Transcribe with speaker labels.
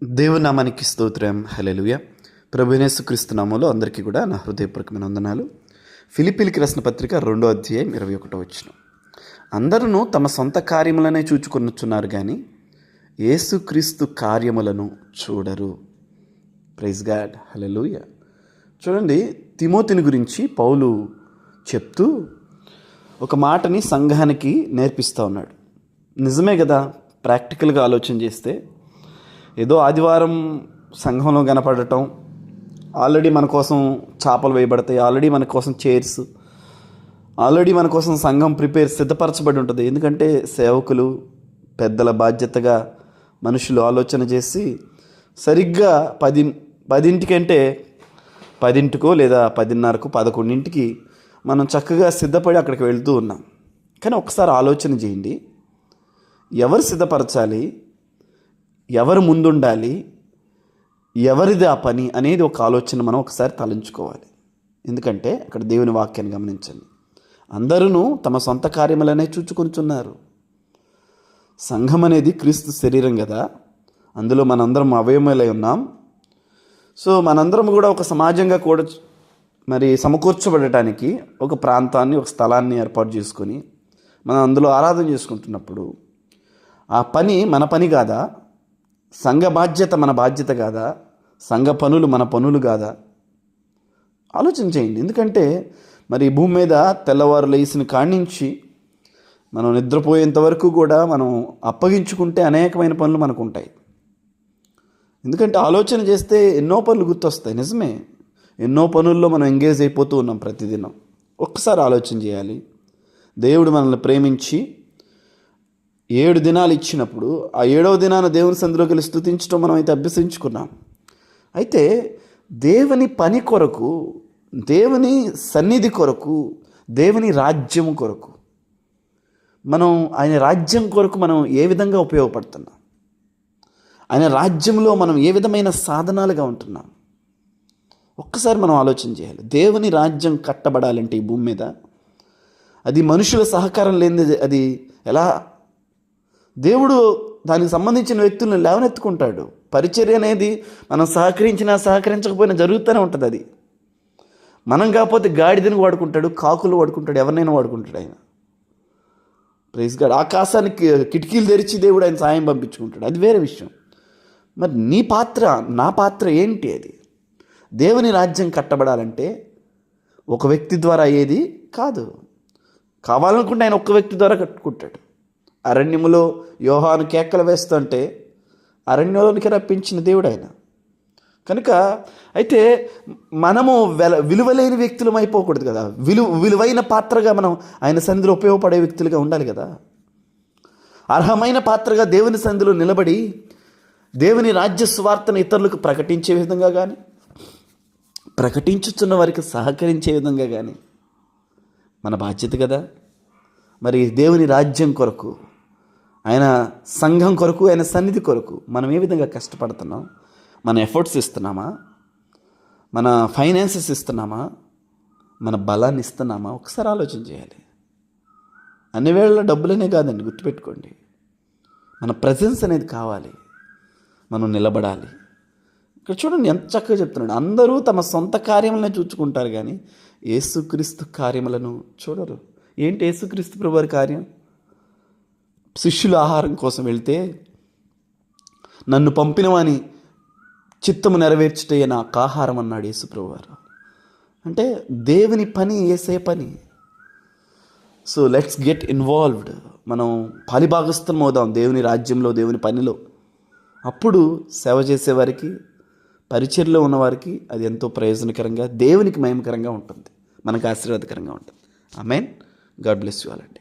Speaker 1: దేవుని నామానికి స్తోత్రం. హల్లెలూయా. ప్రభువైన యేసుక్రీస్తు నామములో అందరికీ కూడా నా హృదయపూర్వకమైన వందనాలు. ఫిలిప్పీయులకు రాసిన పత్రిక 2:21. అందరూ తమ సొంత కార్యములనే చూచుకొనుచున్నారు కానీ యేసుక్రీస్తు కార్యములను చూడరు. Praise God. హల్లెలూయా. చూడండి, తిమోతిని గురించి పౌలు చెప్తూ ఒక మాటని సంఘానికి నేర్పిస్తూ ఉన్నాడు. నిజమే కదా, ప్రాక్టికల్గా ఆలోచన చేస్తే ఏదో ఆదివారం సంఘంలో కనపడటం, ఆల్రెడీ మన కోసం చేపలు వేయబడతాయి, ఆల్రెడీ మన కోసం చైర్స్, ఆల్రెడీ మన కోసం సంఘం సిద్ధపరచబడి ఉంటుంది. ఎందుకంటే సేవకులు పెద్దల బాధ్యతగా మనుషులు ఆలోచన చేసి సరిగ్గా 10 10కో లేదా 10:30కో 11కి మనం చక్కగా సిద్ధపడి అక్కడికి వెళ్తూ ఉన్నాం. కానీ ఒకసారి ఆలోచన చేయండి, ఎవరు సిద్ధపరచాలి, ఎవరు ముందుండాలి, ఎవరిది ఆ పని అనేది ఒక ఆలోచన మనం ఒకసారి తలంచుకోవాలి. ఎందుకంటే అక్కడ దేవుని వాక్యాన్ని గమనించండి. అందరూ తమ సొంత కార్యములనే చూచుకొనుచున్నారు. సంఘం అనేది క్రీస్తు శరీరం కదా, అందులో మనందరం అవయవములై ఉన్నాం. సో మనందరం కూడా ఒక సమాజంగా కూడా మరి సమకూర్చబడటానికి ఒక ప్రాంతాన్ని, ఒక స్థలాన్ని ఏర్పాటు చేసుకొని మనం అందులో ఆరాధన చేసుకుంటున్నప్పుడు ఆ పని మన పని కాదా? సంఘ బాధ్యత మన బాధ్యత కాదా? సంఘ పనులు మన పనులు కాదా? ఆలోచన చేయండి. ఎందుకంటే మరి భూమి మీద తెల్లవారు లేచిన కాడి నుంచి మనం నిద్రపోయేంత వరకు కూడా మనం అప్పగించుకుంటే అనేకమైన పనులు మనకు ఉంటాయి. ఎందుకంటే ఆలోచన చేస్తే ఎన్నో పనులు గుర్తొస్తాయి. నిజమే, ఎన్నో పనుల్లో మనం ఎంగేజ్ అయిపోతూ ఉన్నాం ప్రతిదినం. ఒక్కసారి ఆలోచన చేయాలి. దేవుడు మనల్ని ప్రేమించి 7 దినాలు ఇచ్చినప్పుడు ఆ 7వ దినాన దేవుని సన్నిధిలోకి వెళ్ళి స్తుతించడం మనం అయితే అభ్యసించుకున్నాం. అయితే దేవుని పని కొరకు, దేవుని సన్నిధి కొరకు, దేవుని రాజ్యం కొరకు మనం, ఆయన రాజ్యం కొరకు మనం ఏ విధంగా ఉపయోగపడుతున్నాం, ఆయన రాజ్యంలో మనం ఏ విధమైన సాధనాలుగా ఉంటున్నాం, ఒక్కసారి మనం ఆలోచన చేయాలి. దేవుని రాజ్యం కట్టబడాలంటే ఈ భూమి మీద అది మనుషుల సహకారం లేనిది అది ఎలా? దేవుడు దానికి సంబంధించిన వ్యక్తులను లేవనెత్తుకుంటాడు. పరిచర్య అనేది మనం సహకరించినా సహకరించకపోయినా జరుగుతూనే ఉంటుంది. అది మనం కాకపోతే గాడిదని వాడుకుంటాడు, కాకులు వాడుకుంటాడు, ఎవరినైనా వాడుకుంటాడు ఆయన. Praise God. ఆకాశానికి కిటికీలు తెరిచి దేవుడు ఆయన సాయం పంపించుకుంటాడు, అది వేరే విషయం. మరి నీ పాత్ర, నా పాత్ర ఏంటి? అది దేవుని రాజ్యం కట్టబడాలంటే ఒక వ్యక్తి ద్వారా అయ్యేది కాదు. కావాలనుకుంటే ఆయన ఒక్క వ్యక్తి ద్వారా కట్టుకుంటాడు. అరణ్యములో యోహాను కేకలు వేస్తుంటే అరణ్యంలోనికి రప్పించిన దేవుడు ఆయన. కనుక అయితే మనము విలువలేని వ్యక్తులం అయిపోకూడదు కదా. విలువైన పాత్రగా మనం ఆయన సన్నిధిలో ఉపయోగపడే వ్యక్తులుగా ఉండాలి కదా. అర్హమైన పాత్రగా దేవుని సన్నిధిలో నిలబడి దేవుని రాజ్య సువార్తను ఇతరులకు ప్రకటించే విధంగా కానీ, ప్రకటించుతున్న వారికి సహకరించే విధంగా కానీ మన బాధ్యత కదా. మరి దేవుని రాజ్యం కొరకు, ఆయన సంఘం కొరకు, ఆయన సన్నిధి కొరకు మనం ఏ విధంగా కష్టపడుతున్నాం? మన ఎఫర్ట్స్ ఇస్తున్నామా? మన ఫైనాన్సెస్ ఇస్తున్నామా? మన బలాన్ని ఇస్తున్నామా? ఒకసారి ఆలోచన చేయాలి. అన్ని వేళ డబ్బులనే కాదండి, గుర్తుపెట్టుకోండి. మన ప్రజెన్స్ అనేది కావాలి, మనం నిలబడాలి. ఇక్కడ చూడండి ఎంత చక్కగా చెప్తున్నాడు. అందరూ తమ సొంత కార్యములను చూచుకుంటారు కానీ యేసుక్రీస్తు కార్యములను చూడరు. ఏంటి యేసుక్రీస్తు ప్రభువారి కార్యం? శిష్యులు ఆహారం కోసం వెళ్తే నన్ను పంపినవాని చిత్తము నెరవేర్చుటయే నాకు ఆహారం అన్నాడు యేసు ప్రభువారు. అంటే దేవుని పని, యేసే పని. So let's get involved. మనం పాలిభాగస్థం అవుదాం దేవుని రాజ్యంలో, దేవుని పనిలో. అప్పుడు సేవ చేసేవారికి, పరిచర్లో ఉన్నవారికి అది ఎంతో ప్రయోజనకరంగా, దేవునికి మహిమకరంగా ఉంటుంది, మనకు ఆశీర్వాదకరంగా ఉంటుంది. ఆమేన్. గాడ్ బ్లెస్ యు ఆల్ అండి.